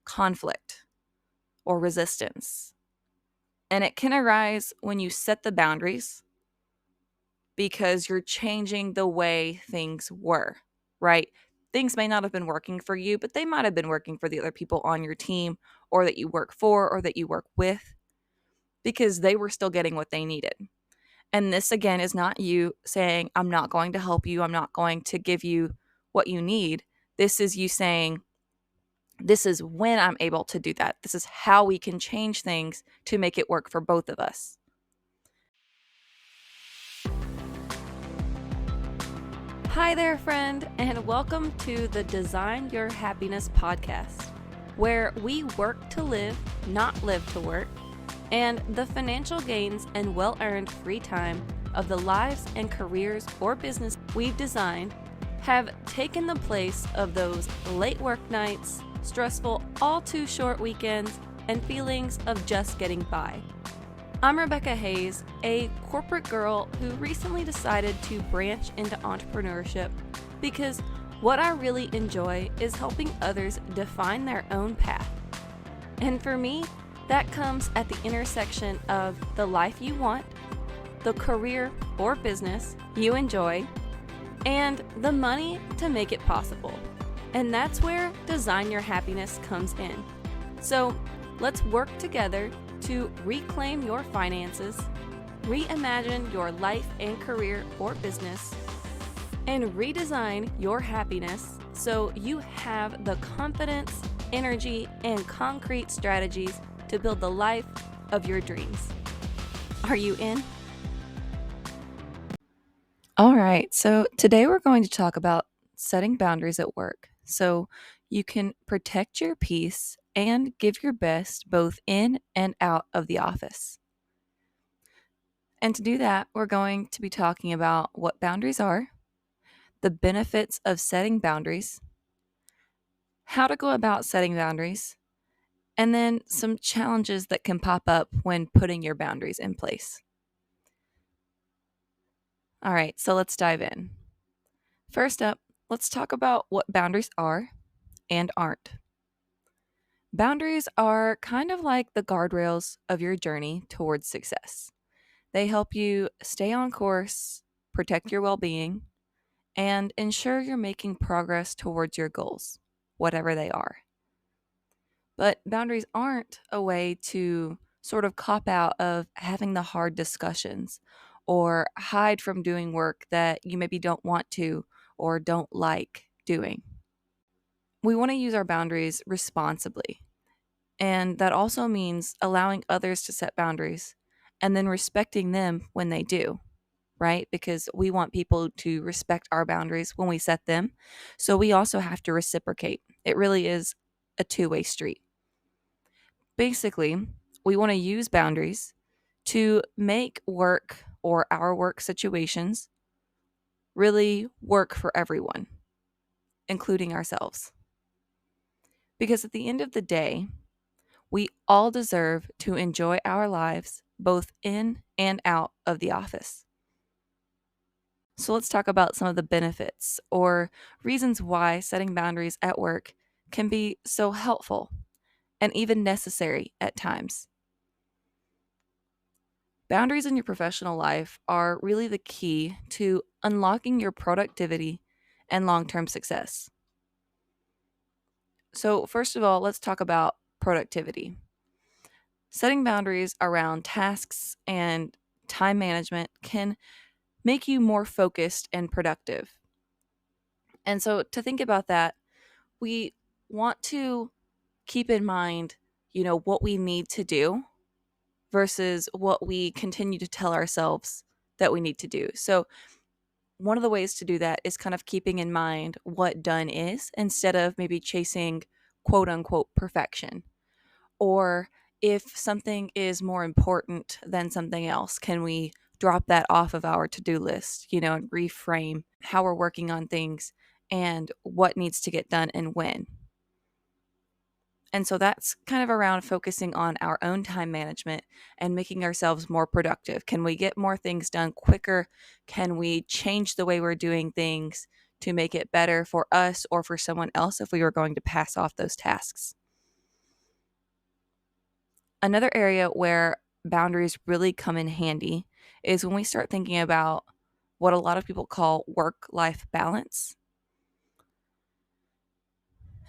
conflict or resistance. And it can arise when you set the boundaries because you're changing the way things were, right? Things may not have been working for you, but they might have been working for the other people on your team or that you work for or that you work with because they were still getting what they needed. And this, again, is not you saying, I'm not going to help you. I'm not going to give you what you need. This is you saying, this is when I'm able to do that. This is how we can change things to make it work for both of us. Hi there, friend, and welcome to the Design Your Happiness podcast, where we work to live, not live to work, and the financial gains and well-earned free time of the lives and careers or business we've designed have taken the place of those late work nights, stressful, all too short weekends, and feelings of just getting by. I'm Rebecca Hayes, a corporate girl who recently decided to branch into entrepreneurship because what I really enjoy is helping others define their own path. And for me, that comes at the intersection of the life you want, the career or business you enjoy, and the money to make it possible. And that's where Design Your Happiness comes in. So let's work together to reclaim your finances, reimagine your life and career or business, and redesign your happiness so you have the confidence, energy, and concrete strategies to build the life of your dreams. Are you in? All right, so today we're going to talk about setting boundaries at work so you can protect your peace and give your best both in and out of the office. And to do that, we're going to be talking about what boundaries are, the benefits of setting boundaries, how to go about setting boundaries, and then some challenges that can pop up when putting your boundaries in place. All right, so let's dive in. First up, let's talk about what boundaries are and aren't. Boundaries are kind of like the guardrails of your journey towards success. They help you stay on course, protect your well-being, and ensure you're making progress towards your goals, whatever they are. But boundaries aren't a way to sort of cop out of having the hard discussions or hide from doing work that you maybe don't want to or don't like doing. We want to use our boundaries responsibly. And that also means allowing others to set boundaries and then respecting them when they do, right? Because we want people to respect our boundaries when we set them. So we also have to reciprocate. It really is a two-way street. Basically, we want to use boundaries to make work or our work situations really work for everyone, including ourselves. Because at the end of the day, we all deserve to enjoy our lives both in and out of the office. So let's talk about some of the benefits or reasons why setting boundaries at work can be so helpful and even necessary at times. Boundaries in your professional life are really the key to unlocking your productivity and long-term success. So first of all, let's talk about productivity. Setting boundaries around tasks and time management can make you more focused and productive. And so to think about that, we want to keep in mind, what we need to do versus what we continue to tell ourselves that we need to do. So one of the ways to do that is kind of keeping in mind what done is instead of maybe chasing quote unquote perfection. Or if something is more important than something else, can we drop that off of our to-do list, and reframe how we're working on things and what needs to get done and when. And so that's kind of around focusing on our own time management and making ourselves more productive. Can we get more things done quicker? Can we change the way we're doing things to make it better for us or for someone else if we were going to pass off those tasks? Another area where boundaries really come in handy is when we start thinking about what a lot of people call work-life balance.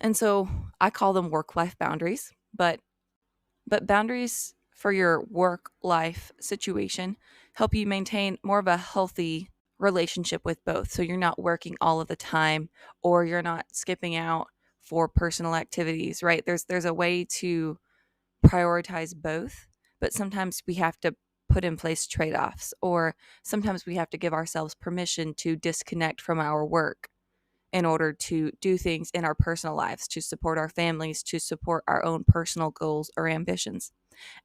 And so I call them work-life boundaries, but boundaries for your work-life situation help you maintain more of a healthy relationship with both. So you're not working all of the time or you're not skipping out for personal activities, right? There's a way to prioritize both, but sometimes we have to put in place trade-offs, or sometimes we have to give ourselves permission to disconnect from our work in order to do things in our personal lives, to support our families, to support our own personal goals or ambitions.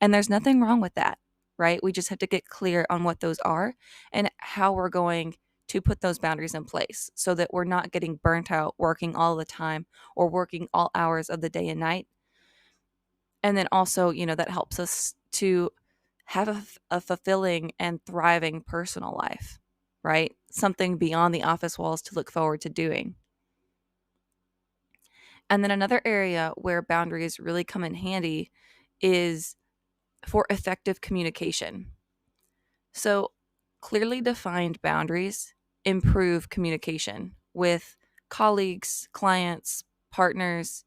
And there's nothing wrong with that, right? We just have to get clear on what those are and how we're going to put those boundaries in place so that we're not getting burnt out working all the time or working all hours of the day and night. And then also, that helps us to have a fulfilling and thriving personal life, right? Something beyond the office walls to look forward to doing. And then another area where boundaries really come in handy is for effective communication. So, clearly defined boundaries improve communication with colleagues, clients, partners.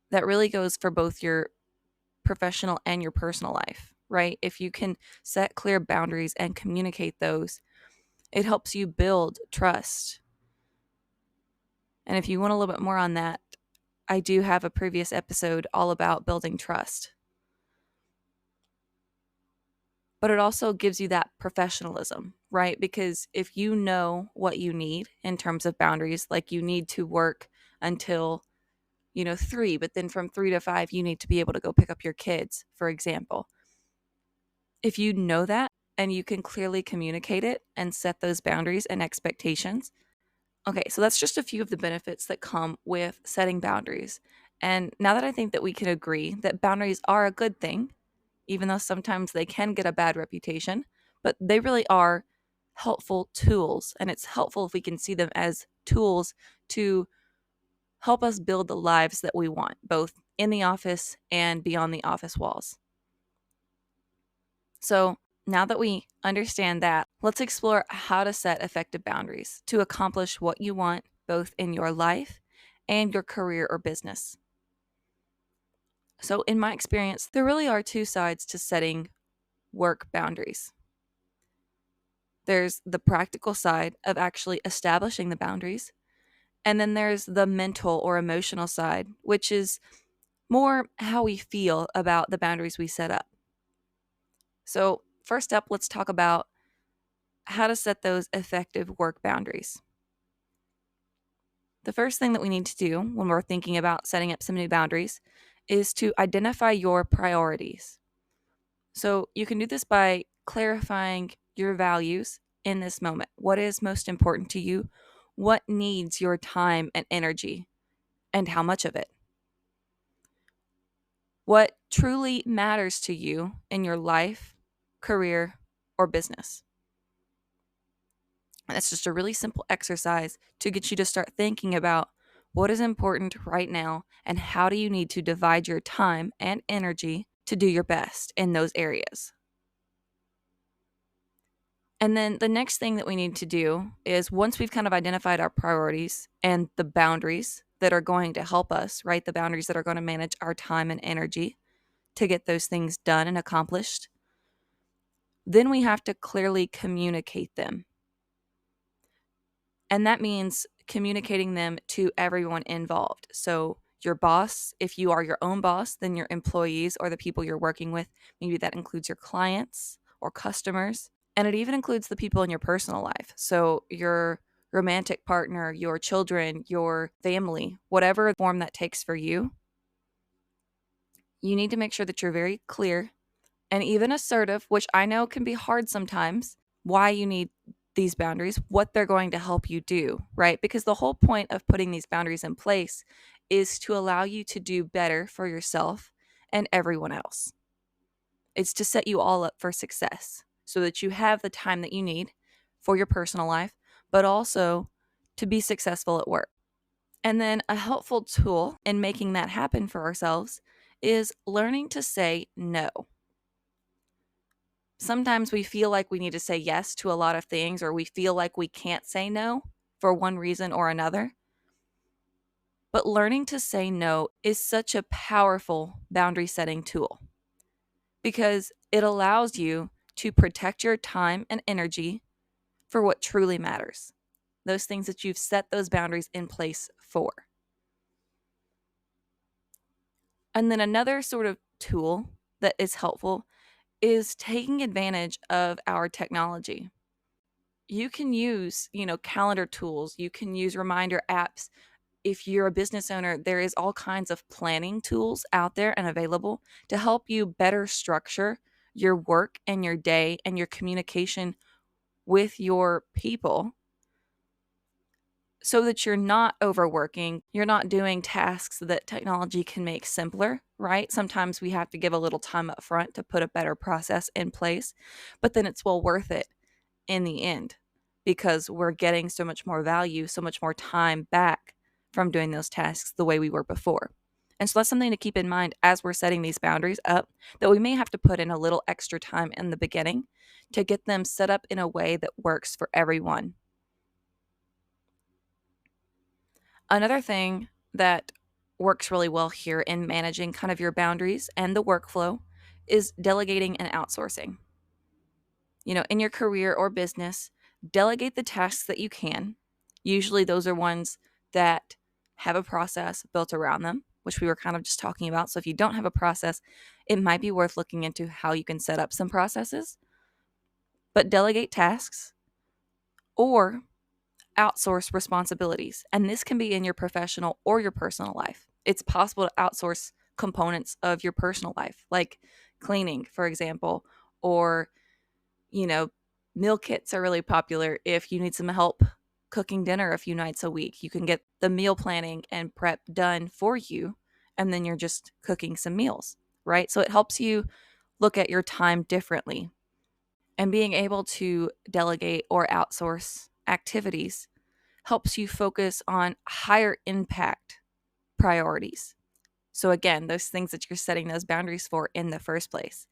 That really goes for both your professional and your personal life, right? If you can set clear boundaries and communicate those, it helps you build trust. And if you want a little bit more on that, I do have a previous episode all about building trust. But it also gives you that professionalism, right? Because if you know what you need in terms of boundaries, like you need to work until 3, but then from 3 to 5 you need to be able to go pick up your kids, for example. If you know that and you can clearly communicate it and set those boundaries and expectations. Okay, so that's just a few of the benefits that come with setting boundaries. And now that I think that we can agree that boundaries are a good thing, even though sometimes they can get a bad reputation, but they really are helpful tools. And it's helpful if we can see them as tools to help us build the lives that we want, both in the office and beyond the office walls. So now that we understand that, let's explore how to set effective boundaries to accomplish what you want, both in your life and your career or business. So, in my experience, there really are two sides to setting work boundaries. There's the practical side of actually establishing the boundaries, and then there's the mental or emotional side, which is more how we feel about the boundaries we set up. So, first up, let's talk about how to set those effective work boundaries. The first thing that we need to do when we're thinking about setting up some new boundaries is to identify your priorities. So you can do this by clarifying your values in this moment. What is most important to you? What needs your time and energy, and how much of it? What truly matters to you in your life, career, or business? And that's just a really simple exercise to get you to start thinking about what is important right now and how do you need to divide your time and energy to do your best in those areas. And then the next thing that we need to do is, once we've kind of identified our priorities and the boundaries that are going to help us, right? The boundaries that are going to manage our time and energy to get those things done and accomplished, then we have to clearly communicate them. And that means communicating them to everyone involved. So your boss, if you are your own boss, then your employees or the people you're working with, maybe that includes your clients or customers. And it even includes the people in your personal life. So your romantic partner, your children, your family, whatever form that takes for you, you need to make sure that you're very clear and even assertive, which I know can be hard sometimes, why you need these boundaries, what they're going to help you do, right? Because the whole point of putting these boundaries in place is to allow you to do better for yourself and everyone else. It's to set you all up for success so that you have the time that you need for your personal life, but also to be successful at work. And then a helpful tool in making that happen for ourselves is learning to say no. Sometimes we feel like we need to say yes to a lot of things, or we feel like we can't say no for one reason or another. But learning to say no is such a powerful boundary setting tool because it allows you to protect your time and energy for what truly matters, those things that you've set those boundaries in place for. And then another sort of tool that is helpful is taking advantage of our technology. You can use, calendar tools, you can use reminder apps. If you're a business owner, there is all kinds of planning tools out there and available to help you better structure your work and your day and your communication with your people so that you're not overworking, you're not doing tasks that technology can make simpler, right? Sometimes we have to give a little time up front to put a better process in place, but then it's well worth it in the end because we're getting so much more value, so much more time back from doing those tasks the way we were before. And so that's something to keep in mind as we're setting these boundaries up, that we may have to put in a little extra time in the beginning to get them set up in a way that works for everyone. Another thing that works really well here in managing kind of your boundaries and the workflow is delegating and outsourcing. In your career or business, delegate the tasks that you can. Usually those are ones that have a process built around them, which we were kind of just talking about. So if you don't have a process, it might be worth looking into how you can set up some processes. But delegate tasks or outsource responsibilities. And this can be in your professional or your personal life. It's possible to outsource components of your personal life, like cleaning, for example, or meal kits are really popular if you need some help cooking dinner a few nights a week. You can get the meal planning and prep done for you, and then you're just cooking some meals, right? So it helps you look at your time differently. And being able to delegate or outsource activities helps you focus on higher impact priorities. So again, those things that you're setting those boundaries for in the first place.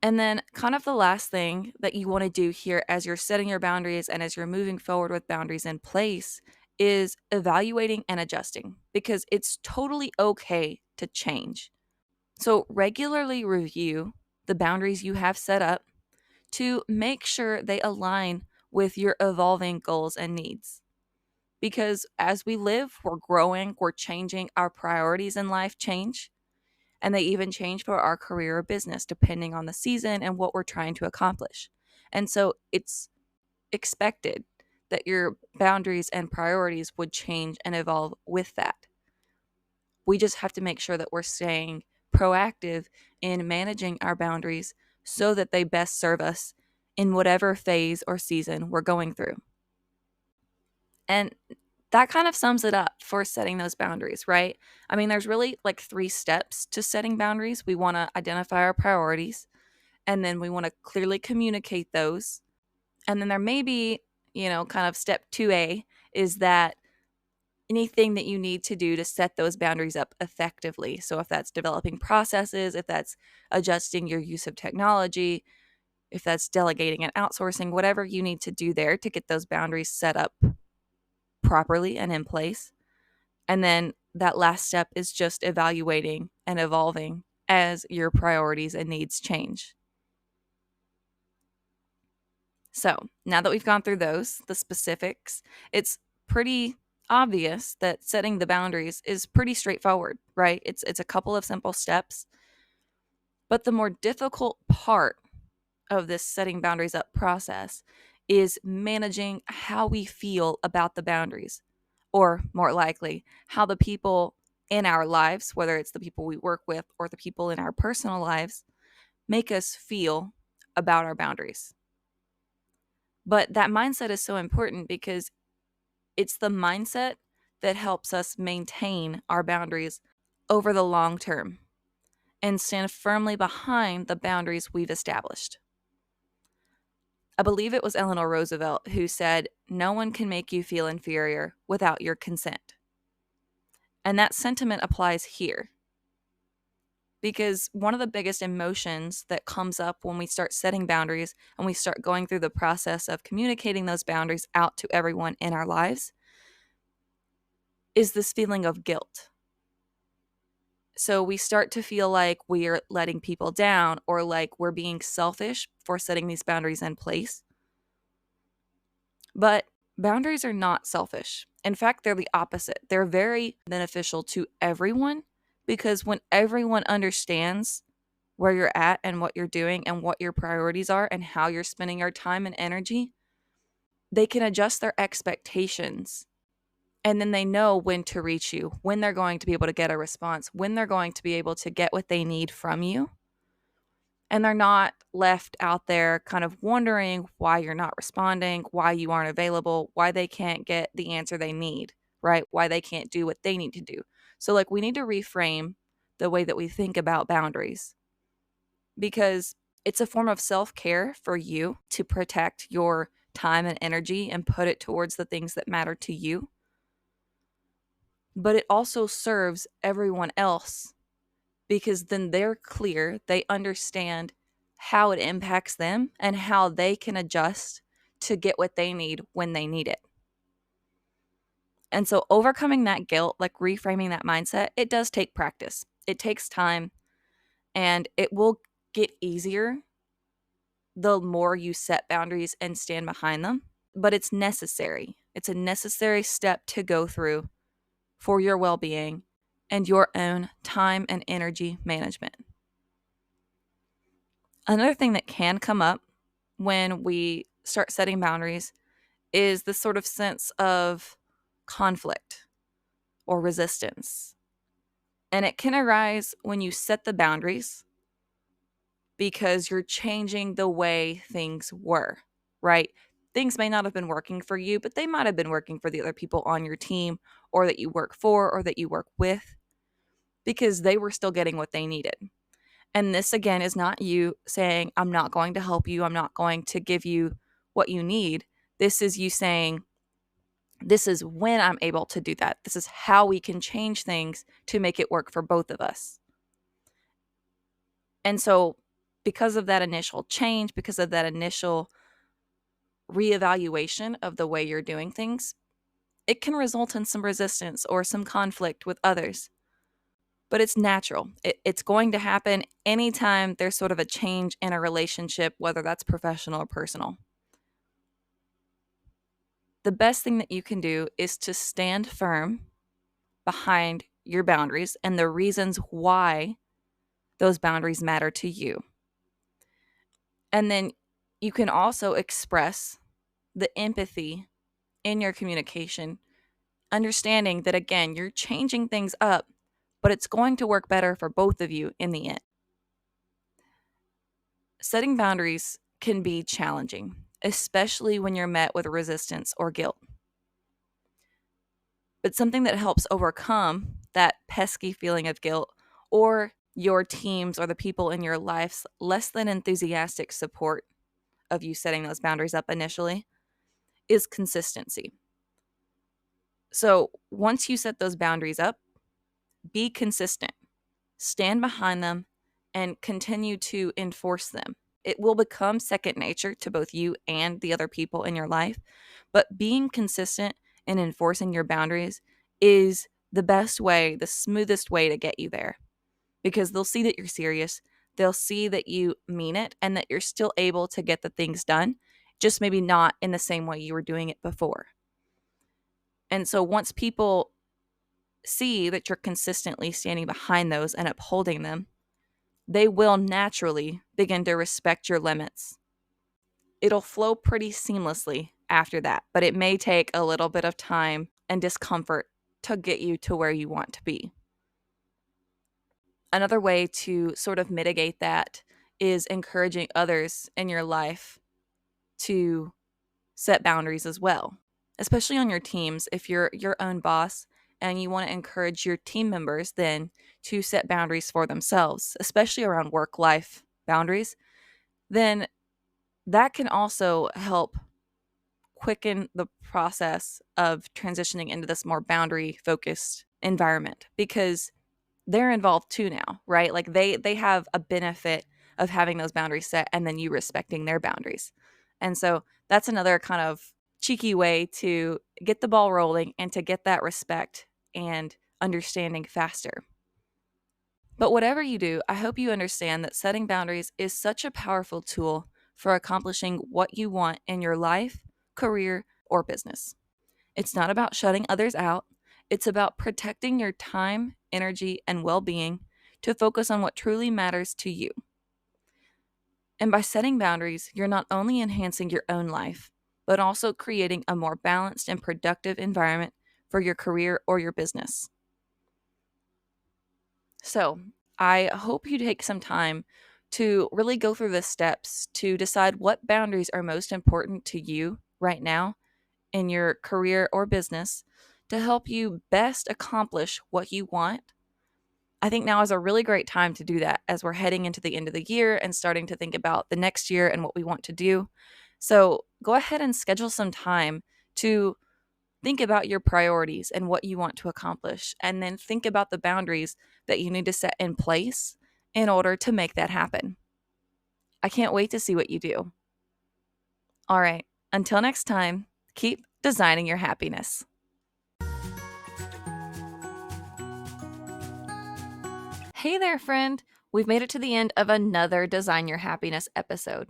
And then, kind of the last thing that you want to do here as you're setting your boundaries and as you're moving forward with boundaries in place is evaluating and adjusting, because it's totally okay to change. So, regularly review the boundaries you have set up to make sure they align with your evolving goals and needs. Because as we live, we're growing, we're changing, our priorities in life change. And they even change for our career or business depending on the season and what we're trying to accomplish. And so it's expected that your boundaries and priorities would change and evolve with that. We just have to make sure that we're staying proactive in managing our boundaries so that they best serve us in whatever phase or season we're going through. And that kind of sums it up for setting those boundaries, right? I mean, there's really like 3 steps to setting boundaries. We want to identify our priorities, and then we want to clearly communicate those. And then there may be, kind of step 2A is that anything that you need to do to set those boundaries up effectively. So if that's developing processes, if that's adjusting your use of technology, if that's delegating and outsourcing, whatever you need to do there to get those boundaries set up properly and in place. And then that last step is just evaluating and evolving as your priorities and needs change. So now that we've gone through the specifics, it's pretty obvious that setting the boundaries is pretty straightforward, right? It's a couple of simple steps. But the more difficult part of this setting boundaries up process is managing how we feel about the boundaries, or more likely, how the people in our lives, whether it's the people we work with or the people in our personal lives, make us feel about our boundaries. But that mindset is so important because it's the mindset that helps us maintain our boundaries over the long term and stand firmly behind the boundaries we've established. I believe it was Eleanor Roosevelt who said, "No one can make you feel inferior without your consent." And that sentiment applies here because one of the biggest emotions that comes up when we start setting boundaries and we start going through the process of communicating those boundaries out to everyone in our lives is this feeling of guilt. So we start to feel like we're letting people down or like we're being selfish for setting these boundaries in place. But boundaries are not selfish. In fact, they're the opposite. They're very beneficial to everyone because when everyone understands where you're at and what you're doing and what your priorities are and how you're spending your time and energy, they can adjust their expectations. And then they know when to reach you, when they're going to be able to get a response, when they're going to be able to get what they need from you. And they're not left out there kind of wondering why you're not responding, why you aren't available, why they can't get the answer they need, right? Why they can't do what they need to do. So, like, we need to reframe the way that we think about boundaries because it's a form of self care for you to protect your time and energy and put it towards the things that matter to you. But it also serves everyone else because then they're clear, they understand how it impacts them and how they can adjust to get what they need when they need it. And so overcoming that guilt, like reframing that mindset, it does take practice. It takes time and it will get easier the more you set boundaries and stand behind them, but it's necessary. It's a necessary step to go through for your well-being and your own time and energy management. Another thing that can come up when we start setting boundaries is this sort of sense of conflict or resistance. And it can arise when you set the boundaries because you're changing the way things were, right? Things may not have been working for you, but they might have been working for the other people on your team or that you work for or that you work with because they were still getting what they needed. And this, again, is not you saying, I'm not going to help you. I'm not going to give you what you need. This is you saying, this is when I'm able to do that. This is how we can change things to make it work for both of us. And so, because of that initial change, because of that initial reevaluation of the way you're doing things, it can result in some resistance or some conflict with others. But it's natural. It's going to happen anytime there's sort of a change in a relationship, whether that's professional or personal. The best thing that you can do is to stand firm behind your boundaries and the reasons why those boundaries matter to you. And then you can also express the empathy in your communication, understanding that, again, you're changing things up, but it's going to work better for both of you in the end. Setting boundaries can be challenging, especially when you're met with resistance or guilt. But something that helps overcome that pesky feeling of guilt or your team's or the people in your life's less than enthusiastic support of you setting those boundaries up initially is consistency. So once you set those boundaries up, be consistent, stand behind them, and continue to enforce them. It will become second nature to both you and the other people in your life, but being consistent and enforcing your boundaries is the best way, the smoothest way to get you there because they'll see that you're serious. They'll see that you mean it and that you're still able to get the things done, just maybe not in the same way you were doing it before. And so once people see that you're consistently standing behind those and upholding them, they will naturally begin to respect your limits. It'll flow pretty seamlessly after that, but it may take a little bit of time and discomfort to get you to where you want to be. Another way to sort of mitigate that is encouraging others in your life to set boundaries as well, especially on your teams. If you're your own boss and you want to encourage your team members then to set boundaries for themselves, especially around work-life boundaries, then that can also help quicken the process of transitioning into this more boundary-focused environment because they're involved too now, right? Like they have a benefit of having those boundaries set and then you respecting their boundaries. And so that's another kind of cheeky way to get the ball rolling and to get that respect and understanding faster. But whatever you do, I hope you understand that setting boundaries is such a powerful tool for accomplishing what you want in your life, career, or business. It's not about shutting others out, it's about protecting your time, energy, and well being to focus on what truly matters to you. And by setting boundaries, you're not only enhancing your own life, but also creating a more balanced and productive environment for your career or your business. So, I hope you take some time to really go through the steps to decide what boundaries are most important to you right now in your career or business to help you best accomplish what you want. I think now is a really great time to do that as we're heading into the end of the year and starting to think about the next year and what we want to do. So go ahead and schedule some time to think about your priorities and what you want to accomplish, and then think about the boundaries that you need to set in place in order to make that happen. I can't wait to see what you do. All right, until next time, keep designing your happiness. Hey there, friend. We've made it to the end of another Design Your Happiness episode.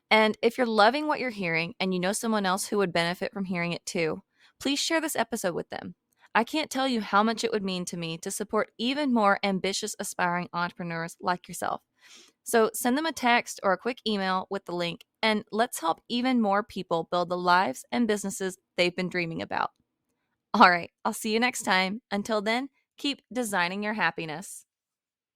And if you're loving what you're hearing and you know someone else who would benefit from hearing it too, please share this episode with them. I can't tell you how much it would mean to me to support even more ambitious, aspiring entrepreneurs like yourself. So send them a text or a quick email with the link, and let's help even more people build the lives and businesses they've been dreaming about. All right, I'll see you next time. Until then, keep designing your happiness.